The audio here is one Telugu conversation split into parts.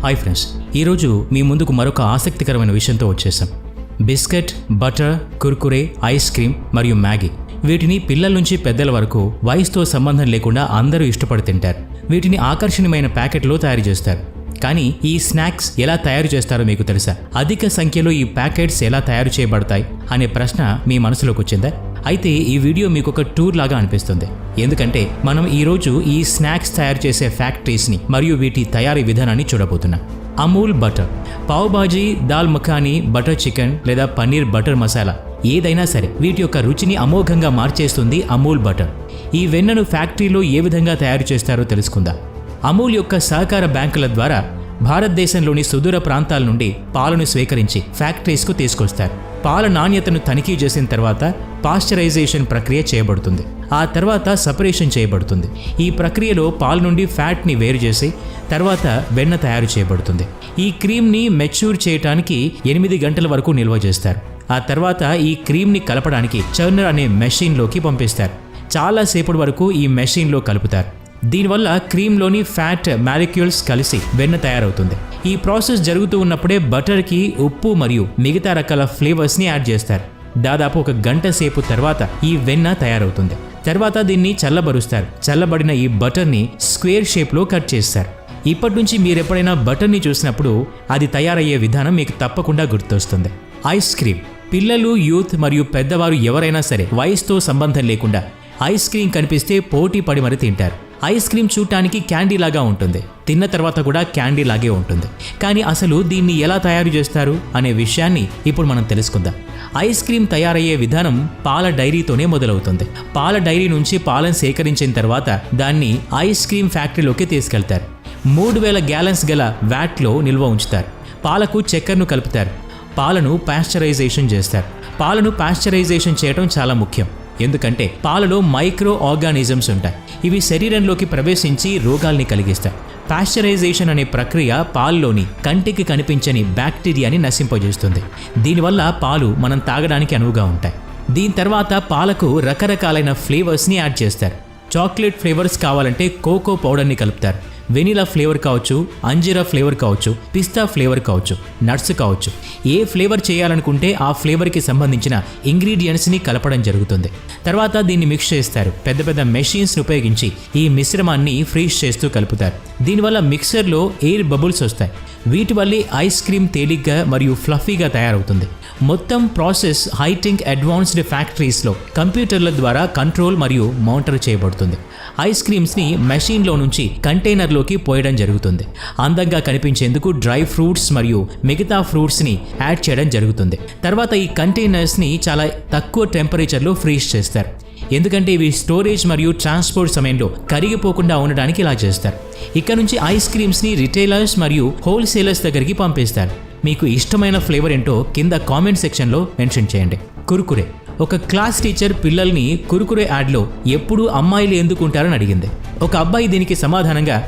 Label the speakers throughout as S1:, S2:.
S1: హాయ్ ఫ్రెండ్స్, ఈరోజు మీ ముందుకు మరొక ఆసక్తికరమైన విషయంతో వచ్చేసాం. Biscuit, butter, Kurkure, ice cream మరియు మ్యాగీ. వీటిని పిల్లల నుంచి పెద్దల వరకు వయసుతో సంబంధం లేకుండా అందరూ ఇష్టపడి తింటారు. వీటిని ఆకర్షణీయమైన ప్యాకెట్లో తయారు చేస్తారు. కానీ ఈ స్నాక్స్ ఎలా తయారు చేస్తారో మీకు తెలుసా? అధిక సంఖ్యలో ఈ ప్యాకెట్స్ ఎలా తయారు చేయబడతాయి అనే ప్రశ్న మీ మనసులోకి వచ్చిందా? అయితే ఈ వీడియో మీకు ఒక టూర్ లాగా అనిపిస్తుంది. ఎందుకంటే మనం ఈరోజు ఈ స్నాక్స్ తయారు చేసే ఫ్యాక్టరీస్ని మరియు వీటి తయారీ విధానాన్ని చూడబోతున్నాం. Amul butter, pav bhaji, dal makhani, butter chicken లేదా పన్నీర్ బటర్ మసాలా ఏదైనా సరే వీటి యొక్క రుచిని అమోఘంగా మార్చేస్తుంది అమూల్ బటర్. ఈ వెన్నను ఫ్యాక్టరీలో ఏ విధంగా తయారు చేస్తారో తెలుసుకుందాం. అమూల్ యొక్క సహకార బ్యాంకుల ద్వారా భారతదేశంలోని సుదూర ప్రాంతాల నుండి పాలను స్వీకరించి ఫ్యాక్టరీస్కు తీసుకొస్తారు. పాల నాణ్యతను తనిఖీ చేసిన తర్వాత పాశ్చరైజేషన్ ప్రక్రియ చేయబడుతుంది. ఆ తర్వాత సపరేషన్ చేయబడుతుంది. ఈ ప్రక్రియలో పాల నుండి ఫ్యాట్ని వేరు చేసి తర్వాత వెన్న తయారు చేయబడుతుంది. ఈ క్రీమ్ని మెచ్యూర్ చేయడానికి 8 గంటల వరకు నిల్వ చేస్తారు. ఆ తర్వాత ఈ క్రీమ్ని కలపడానికి చర్నర్ అనే మెషిన్లోకి పంపిస్తారు. చాలాసేపటి వరకు ఈ మెషిన్లో కలుపుతారు. దీనివల్ల క్రీమ్లోని ఫ్యాట్ మాలిక్యూల్స్ కలిసి వెన్న తయారవుతుంది. ఈ ప్రాసెస్ జరుగుతూ ఉన్నప్పుడే బటర్కి ఉప్పు మరియు మిగతా రకాల ఫ్లేవర్స్ని యాడ్ చేస్తారు. దాదాపు 1 గంట సేపు తర్వాత ఈ వెన్న తయారవుతుంది. తర్వాత దీన్ని చల్లబరుస్తారు. చల్లబడిన ఈ బటర్ని స్క్వేర్ షేప్లో కట్ చేస్తారు. ఇప్పటి నుంచి మీరు ఎప్పుడైనా బటర్ని చూసినప్పుడు అది తయారయ్యే విధానం మీకు తప్పకుండా గుర్తొస్తుంది. Ice cream. పిల్లలు, యూత్ మరియు పెద్దవారు ఎవరైనా సరే వయసుతో సంబంధం లేకుండా ఐస్ క్రీమ్ కనిపిస్తే పోటీ పడి మరి తింటారు. ఐస్ క్రీమ్ చూడటానికి క్యాండీ లాగా ఉంటుంది. తిన్న తర్వాత కూడా క్యాండీ లాగే ఉంటుంది. కానీ అసలు దీన్ని ఎలా తయారు చేస్తారు అనే విషయాన్ని ఇప్పుడు మనం తెలుసుకుందాం. ఐస్ క్రీమ్ తయారయ్యే విధానం పాల డైరీతోనే మొదలవుతుంది. పాల డైరీ నుంచి పాలను సేకరించిన తర్వాత దాన్ని ఐస్ క్రీమ్ ఫ్యాక్టరీలోకి తీసుకెళ్తారు. 3000 గ్యాలన్స్ గల వ్యాట్లో నిల్వ ఉంచుతారు. పాలకు చక్కెరను కలుపుతారు. పాలను పాశ్చరైజేషన్ చేస్తారు. పాలను పాశ్చరైజేషన్ చేయడం చాలా ముఖ్యం. ఎందుకంటే పాలలో మైక్రో ఆర్గానిజమ్స్ ఉంటాయి. ఇవి శరీరంలోకి ప్రవేశించి రోగాల్ని కలిగిస్తాయి. పాశ్చరైజేషన్ అనే ప్రక్రియ పాల్లోని కంటికి కనిపించని బ్యాక్టీరియాని నశింపజేస్తుంది. దీనివల్ల పాలు మనం తాగడానికి అనువుగా ఉంటాయి. దీని తర్వాత పాలకు రకరకాలైన ఫ్లేవర్స్ని యాడ్ చేస్తారు. చాక్లెట్ ఫ్లేవర్స్ కావాలంటే కోకో పౌడర్ని కలుపుతారు. వెనిలా ఫ్లేవర్ కావచ్చు, అంజీరా ఫ్లేవర్ కావచ్చు, పిస్తా ఫ్లేవర్ కావచ్చు, నట్స్ కావచ్చు. ఏ ఫ్లేవర్ చేయాలనుకుంటే ఆ ఫ్లేవర్కి సంబంధించిన ఇంగ్రీడియంట్స్ని కలపడం జరుగుతుంది. తర్వాత దీన్ని మిక్స్ చేస్తారు. పెద్ద పెద్ద మెషిన్స్ని ఉపయోగించి ఈ మిశ్రమాన్ని ఫ్రీజ్ చేస్తూ కలుపుతారు. దీనివల్ల మిక్సర్లో ఎయిర్ బబుల్స్ వస్తాయి. వీటి వల్లే ఐస్ క్రీమ్ తేలిగ్గా మరియు ఫ్లఫీగా తయారవుతుంది. మొత్తం ప్రాసెస్ హైటెక్ అడ్వాన్స్డ్ ఫ్యాక్టరీస్లో కంప్యూటర్ల ద్వారా కంట్రోల్ మరియు మానిటర్ చేయబడుతుంది. ఐస్ క్రీమ్స్ని మెషిన్లో నుంచి కంటైనర్లోకి పోయడం జరుగుతుంది. అందంగా కనిపించేందుకు డ్రై ఫ్రూట్స్ మరియు మిగతా ఫ్రూట్స్ని యాడ్ చేయడం జరుగుతుంది. తర్వాత ఈ కంటైనర్స్ని చాలా తక్కువ టెంపరేచర్లో ఫ్రీజ్ చేస్తారు. ఎందుకంటే ఇవి స్టోరేజ్ మరియు ట్రాన్స్పోర్ట్ సమయంలో కరిగిపోకుండా ఉండడానికి ఇలా చేస్తారు. ఇక్కడ నుంచి ఐస్ క్రీమ్స్ని రిటైలర్స్ మరియు హోల్సేలర్స్ దగ్గరికి పంపిస్తారు. మీకు ఇష్టమైన ఫ్లేవర్ ఏంటో కింద కామెంట్ సెక్షన్లో మెన్షన్ చేయండి. కుర్కురే. ఒక క్లాస్ టీచర్ పిల్లల్ని కుర్కురే యాడ్లో ఎప్పుడూ అమ్మాయిలు ఎందుకుంటారని అడిగింది. ఒక అబ్బాయి దీనికి సమాధానంగా,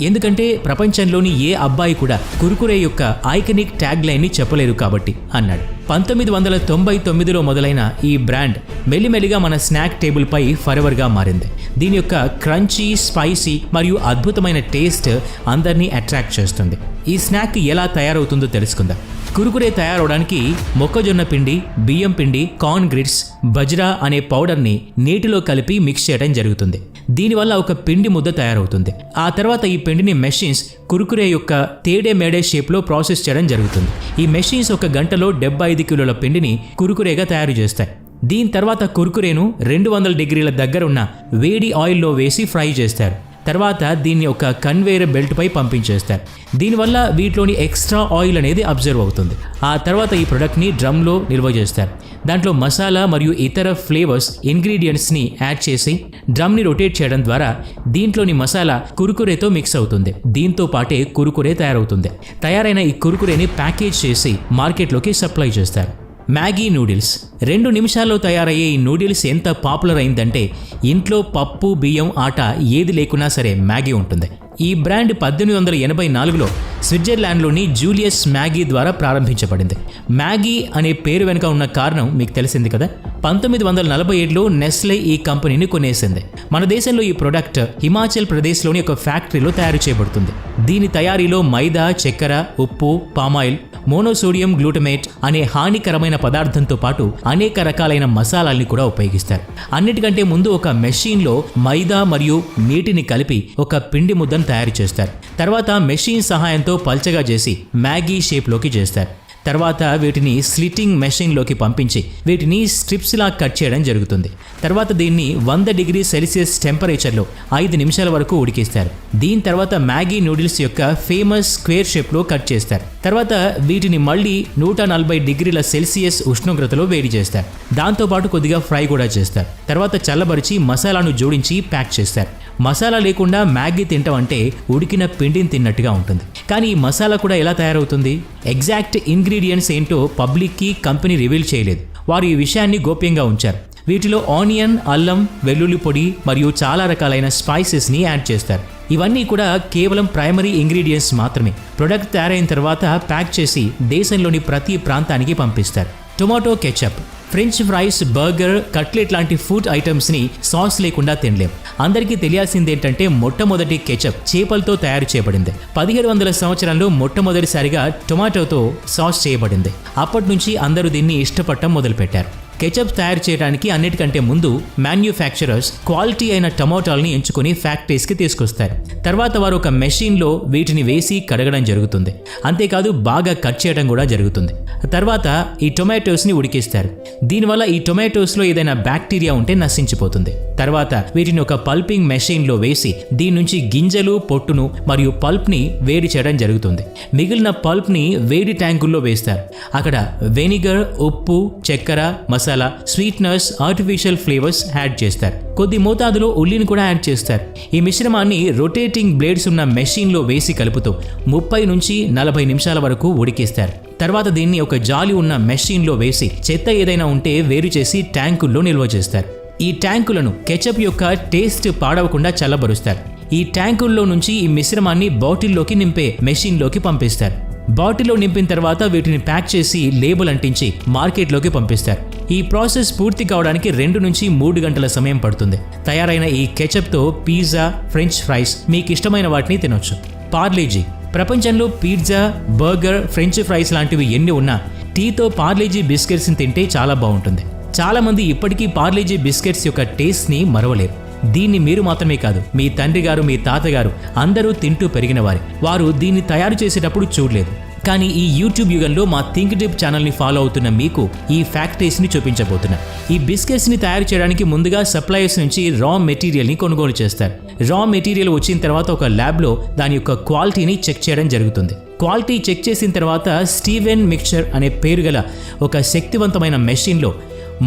S1: ఎందుకంటే ప్రపంచంలోని ఏ అబ్బాయి కూడా కుర్కురే యొక్క ఐకనిక్ ట్యాగ్ లైన్ని చెప్పలేరు కాబట్టి అన్నాడు. 1999లో మొదలైన ఈ బ్రాండ్ మెల్లిమెల్లిగా మన స్నాక్ టేబుల్పై ఫరెవర్గా మారింది. దీని యొక్క క్రంచీ, స్పైసీ మరియు అద్భుతమైన టేస్ట్ అందరినీ అట్రాక్ట్ చేస్తుంది. ఈ స్నాక్ ఎలా తయారవుతుందో తెలుసుకుందాం. కుర్కురే తయారవడానికి మొక్కజొన్న పిండి, బియ్యం పిండి, కార్న్ గ్రిడ్స్, బజ్రా అనే పౌడర్ని నీటిలో కలిపి మిక్స్ చేయడం జరుగుతుంది. దీనివల్ల ఒక పిండి ముద్ద తయారవుతుంది. ఆ తర్వాత ఈ పిండిని మెషిన్స్ కుర్కురే యొక్క తేడే మేడే షేప్లో ప్రాసెస్ చేయడం జరుగుతుంది. ఈ మెషిన్స్ 1 గంటలో 75 కిలోల పిండిని కుర్కురేగా తయారు చేస్తాయి. దీని తర్వాత కుర్కురేను 200 డిగ్రీల దగ్గర ఉన్న వేడి ఆయిల్లో వేసి ఫ్రై చేస్తారు. తర్వాత దీన్ని ఒక కన్వేయర్ బెల్ట్పై పంపించేస్తారు. దీనివల్ల వీటిలోని ఎక్స్ట్రా ఆయిల్ అనేది అబ్జర్వ్ అవుతుంది. ఆ తర్వాత ఈ ప్రొడక్ట్ని డ్రమ్లో నిల్వ చేస్తారు. దాంట్లో మసాలా మరియు ఇతర ఫ్లేవర్స్ ఇంగ్రీడియంట్స్ని యాడ్ చేసి డ్రమ్ని రొటేట్ చేయడం ద్వారా దీంట్లోని మసాలా కుర్కురేతో మిక్స్ అవుతుంది. దీంతో పాటే కుర్కురే తయారవుతుంది. తయారైన ఈ కుర్కురేని ప్యాకేజ్ చేసి మార్కెట్లోకి సప్లై చేస్తారు. Maggi noodles. 2 నిమిషాల్లో తయారయ్యే ఈ నూడిల్స్ ఎంత పాపులర్ అయిందంటే ఇంట్లో పప్పు, బియ్యం, ఆట ఏది లేకున్నా సరే మ్యాగీ ఉంటుంది. ఈ బ్రాండ్ 1884లో స్విట్జర్లాండ్లోని జూలియస్ మ్యాగీ ద్వారా ప్రారంభించబడింది. మ్యాగీ అనే పేరు వెనుక ఉన్న కారణం మీకు తెలిసింది కదా. 1947లో నెస్లే ఈ కంపెనీని కొనేసింది. మన దేశంలో ఈ ప్రొడక్ట్ హిమాచల్ ప్రదేశ్లోని ఒక ఫ్యాక్టరీలో తయారు చేయబడుతుంది. దీని తయారీలో మైదా, చక్కెర, ఉప్పు, పామాయిల్, మోనోసోడియం గ్లూటమేట్ అనే హానికరమైన పదార్థంతో పాటు అనేక రకాలైన మసాలాల్ని కూడా ఉపయోగిస్తారు. అన్నిటికంటే ముందు ఒక మెషిన్లో మైదా మరియు నీటిని కలిపి ఒక పిండి ముద్దను తయారు చేస్తారు. తర్వాత మెషిన్ సహాయంతో పల్చగా చేసి మ్యాగీ షేప్లోకి చేస్తారు. తర్వాత వీటిని స్లిట్టింగ్ మెషిన్లోకి పంపించి వీటిని స్ట్రిప్స్లా కట్ చేయడం జరుగుతుంది. తర్వాత దీన్ని 100 డిగ్రీ సెల్సియస్ టెంపరేచర్లో 5 నిమిషాల వరకు ఉడికిస్తారు. దీని తర్వాత మ్యాగీ నూడిల్స్ యొక్క ఫేమస్ స్క్వేర్ షేప్లో కట్ చేస్తారు. తర్వాత వీటిని మళ్ళీ 140 డిగ్రీల సెల్సియస్ ఉష్ణోగ్రతలో వేడి చేస్తారు. దాంతోపాటు కొద్దిగా ఫ్రై కూడా చేస్తారు. తర్వాత చల్లబరిచి మసాలాను జోడించి ప్యాక్ చేస్తారు. మసాలా లేకుండా మ్యాగీ తింటాం అంటే ఉడికిన పిండిని తిన్నట్టుగా ఉంటుంది. కానీ ఈ మసాలా కూడా ఎలా తయారవుతుంది? ఎగ్జాక్ట్ ఇంగ్రీడియంట్స్ ఏంటో పబ్లిక్కి కంపెనీ రివీల్ చేయలేదు. వారు ఈ విషయాన్ని గోప్యంగా ఉంచారు. వీటిలో ఆనియన్, అల్లం, వెల్లుల్లి పొడి మరియు చాలా రకాలైన స్పైసెస్ని యాడ్ చేస్తారు. ఇవన్నీ కూడా కేవలం ప్రైమరీ ఇంగ్రీడియంట్స్ మాత్రమే. ప్రొడక్ట్ తయారైన తర్వాత ప్యాక్ చేసి దేశంలోని ప్రతి ప్రాంతానికి పంపిస్తారు. Tomato ketchup, French fries, burger, cutlet లాంటి ఫుడ్ ఐటమ్స్ని సాస్ లేకుండా తినలేం. అందరికీ తెలియాల్సింది ఏంటంటే మొట్టమొదటి కెచప్ చేపలతో తయారు చేయబడింది. 1700 సంవత్సరాల్లో మొట్టమొదటిసారిగా టొమాటోతో సాస్ చేయబడింది. అప్పటి నుంచి అందరూ దీన్ని ఇష్టపడటం మొదలుపెట్టారు. కెచప్ తయారు చేయడానికి అన్నిటికంటే ముందు మ్యాన్యుఫ్యాక్చరర్స్ క్వాలిటీ అయిన టమాటాలని ఎంచుకుని ఫ్యాక్టరీస్కి తీసుకొస్తారు. తర్వాత వారు ఒక మెషిన్లో వీటిని వేసి కడగడం జరుగుతుంది. అంతేకాదు బాగా కట్ చేయడం కూడా జరుగుతుంది. తర్వాత ఈ టొమాటోస్ని ఉడికిస్తారు. దీనివల్ల ఈ టొమాటోస్లో ఏదైనా బ్యాక్టీరియా ఉంటే నశించిపోతుంది. తర్వాత వీటిని ఒక పల్పింగ్ మెషిన్లో వేసి దీని నుంచి గింజలు, పొట్టును మరియు పల్ప్ని వేడి చేయడం జరుగుతుంది. మిగిలిన పల్ప్ని వేడి ట్యాంకుల్లో వేస్తారు. అక్కడ వెనిగర్, ఉప్పు, చక్కెర, masala, sweeteners, artificial flavours add చేస్తారు. కొద్ది మోతాదులో ఉల్లిని కూడా యాడ్ చేస్తారు. ఈ మిశ్రమాన్ని రొటేటింగ్ బ్లేడ్స్ ఉన్న మెషిన్లో వేసి కలుపుతూ 30 నుంచి 40 నిమిషాల వరకు ఉడికిస్తారు. తర్వాత దీన్ని ఒక జాలి ఉన్న మెషిన్లో వేసి చెత్త ఏదైనా ఉంటే వేరు చేసి ట్యాంకుల్లో నిల్వ చేస్తారు. ఈ ట్యాంకులను కెచప్ యొక్క టేస్ట్ పాడవకుండా చల్లబరుస్తారు. ఈ ట్యాంకుల్లో నుంచి ఈ మిశ్రమాన్ని బాటిల్లోకి నింపే మెషిన్లోకి పంపిస్తారు. బాటిల్లో నింపిన తర్వాత వీటిని ప్యాక్ చేసి లేబుల్ అంటించి మార్కెట్లోకి పంపిస్తారు. ఈ ప్రాసెస్ పూర్తి కావడానికి 2 నుంచి 3 గంటల సమయం పడుతుంది. తయారైన ఈ కెచప్తో పిజ్జా, ఫ్రెంచ్ ఫ్రైస్, మీకు ఇష్టమైన వాటిని తినొచ్చు. పార్లేజీ, ప్రపంచంలో పిజ్జా, బర్గర్, ఫ్రెంచ్ ఫ్రైస్ లాంటివి ఎన్ని ఉన్నా టీతో పార్లేజీ బిస్కెట్స్ని తింటే చాలా బాగుంటుంది. చాలా మంది ఇప్పటికీ పార్లేజీ బిస్కెట్స్ యొక్క టేస్ట్ని మరవలేరు. దీన్ని మీరు మాత్రమే కాదు, మీ తండ్రి గారు, మీ తాతగారు అందరూ తింటూ పెరిగిన వారు దీన్ని తయారు చేసేటప్పుడు చూడలేదు. కానీ ఈ యూట్యూబ్ యుగంలో మా థింక్ డిప్ ఛానల్ని ఫాలో అవుతున్న మీకు ఈ ఫ్యాక్టరీస్ని చూపించబోతున్నా. ఈ బిస్కెట్స్ని తయారు చేయడానికి ముందుగా సప్లయర్స్ నుంచి రా మెటీరియల్ని కొనుగోలు చేస్తారు. రా మెటీరియల్ వచ్చిన తర్వాత ఒక ల్యాబ్లో దాని యొక్క క్వాలిటీని చెక్ చేయడం జరుగుతుంది. క్వాలిటీ చెక్ చేసిన తర్వాత స్టీవెన్ మిక్చర్ అనే పేరు గల ఒక శక్తివంతమైన మెషిన్లో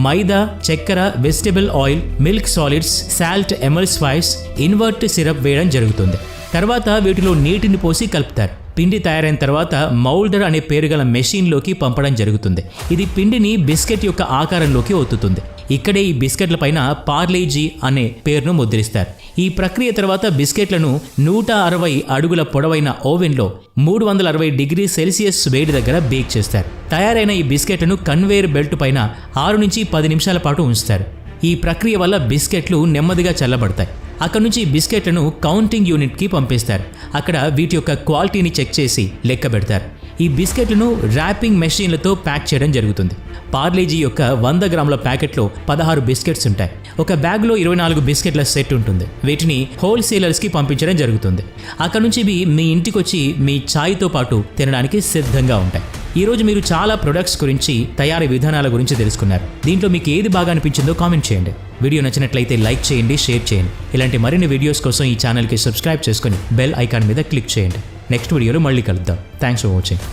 S1: మైదా, చక్కెర, vegetable oil, milk solids, salt emulsifiers, invert syrup వేయడం జరుగుతుంది. తర్వాత వీటిలో నీటిని పోసి కలుపుతారు. పిండి తయారైన తర్వాత మౌల్డర్ అనే పేరు గల మెషిన్లోకి పంపడం జరుగుతుంది. ఇది పిండిని బిస్కెట్ యొక్క ఆకారంలోకి ఒత్తుతుంది. ఇక్కడే ఈ బిస్కెట్ల పైన పార్లేజీ అనే పేరును ముద్రిస్తారు. ఈ ప్రక్రియ తర్వాత బిస్కెట్లను 160 అడుగుల పొడవైన ఓవెన్లో 360 డిగ్రీ సెల్సియస్ వేడి దగ్గర బేక్ చేస్తారు. తయారైన ఈ బిస్కెట్లను కన్వేయర్ బెల్ట్ పైన 6 నుంచి 10 నిమిషాల పాటు ఉంచుతారు. ఈ ప్రక్రియ వల్ల బిస్కెట్లు నెమ్మదిగా చల్లబడతాయి. అక్కడ నుంచి బిస్కెట్లను కౌంటింగ్ యూనిట్కి పంపిస్తారు. అక్కడ వీటి యొక్క క్వాలిటీని చెక్ చేసి లెక్క పెడతారు. ఈ బిస్కెట్లను ర్యాపింగ్ మెషిన్లతో ప్యాక్ చేయడం జరుగుతుంది. పార్లేజీ యొక్క 100 గ్రాముల ప్యాకెట్లో 16 బిస్కెట్స్ ఉంటాయి. ఒక బ్యాగ్లో 24 బిస్కెట్ల సెట్ ఉంటుంది. వీటిని హోల్సేలర్స్కి పంపించడం జరుగుతుంది. అక్కడ నుంచి ఇవి మీ ఇంటికి వచ్చి మీ ఛాయ్తో పాటు తినడానికి సిద్ధంగా ఉంటాయి. ఈరోజు మీరు చాలా ప్రొడక్ట్స్ గురించి, తయారీ విధానాల గురించి తెలుసుకున్నారు. దీంట్లో మీకు ఏది బాగా అనిపించిందో కామెంట్ చేయండి. వీడియో నచ్చినట్లయితే లైక్ చేయండి, షేర్ చేయండి. ఇలాంటి మరిన్ని వీడియోస్ కోసం ఈ ఛానల్కి సబ్స్క్రైబ్ చేసుకొని బెల్ ఐకాన్ మీద క్లిక్ చేయండి. నెక్స్ట్ వీడియోలో మళ్ళీ కలుద్దాం. Thanks for watching.